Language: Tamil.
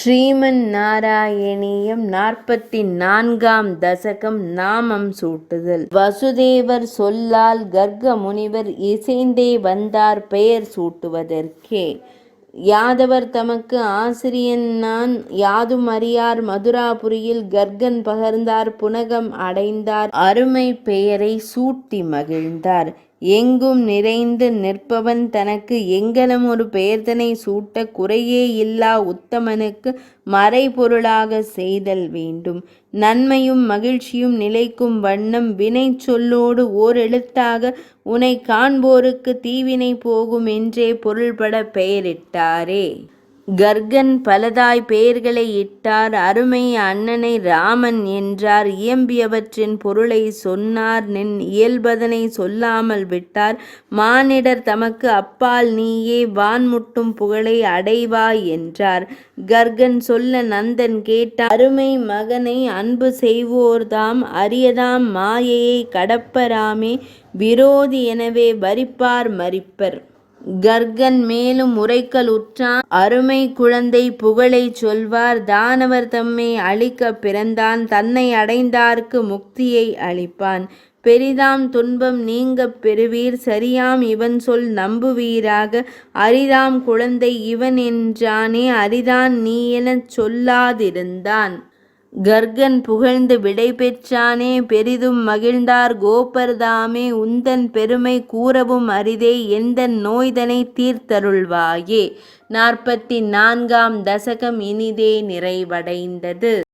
ஸ்ரீமன் நாராயணீயம் 44ஆம் தசகம் நாமம் சூட்டுதல். வசுதேவர் சொல்லால் கர்க முனிவர் இசைந்தே வந்தார் பெயர் சூட்டுவதற்கே. யாதவர் தமக்கு ஆசிரியனான் யாதும் அறியார் மதுராபுரியில் கர்கன் பகர்ந்தார் புனகம் அடைந்தார் அருமை பெயரை சூட்டி மகிழ்ந்தார். எங்கும் நிறைந்து நிற்பவன் தனக்கு எங்கனம் ஒரு பெயர்தனை சூட்ட குறையே இல்லா உத்தமனுக்கு மறைபொருளாக செய்தல் வேண்டும். நன்மையும் மகிழ்ச்சியும் நிலைக்கும் வண்ணம் வினை சொல்லோடு ஓர் எழுத்தாக உனை காண்போருக்கு தீவினை போகும் என்றே பொருள்பட பெயரிட்டாரே. கர்கன் பலதாய் பெயர்களை இட்டார். அருமை அண்ணனை ராமன் என்றார். இயம்பியவற்றின் பொருளை சொன்னார். நின் இயல்பதனை சொல்லாமல் விட்டார். மானிடர் தமக்கு அப்பால் நீயே வான்முட்டும் புகழை அடைவாய் என்றார். கர்கன் சொல்ல நந்தன் கேட்டார். அருமை மகனை அன்பு செய்வோர்தாம் அரியதாம் மாயையை கடப்பராமே விரோதி எனவே வரிப்பார் மரிப்பர். கர்கன் மேலும் உரைக்கல் உற்றான். அருமை குழந்தை புகழை சொல்வார். தானவர் தம்மை அழிக்க பிறந்தான். தன்னை அடைந்தார்க்கு முக்தியை அளிப்பான். பெரிதாம் துன்பம் நீங்கப் பெறுவீர். சரியாம் இவன் சொல் நம்புவீராக. அரிதாம் குழந்தை இவன் என்றானே அரிதான் நீ எனச் சொல்லாதிருந்தான். கர்கன் புகழ்ந்து விடை பெற்றானே பெரிதும் மகிழ்ந்தார் கோப்பர்தாமே. உந்தன் பெருமை கூறவும் அரிதே எந்தன் நோய்தனை தீர்த்தருள்வாயே. 44ஆம் தசகம் இனிதே நிறைவடைந்தது.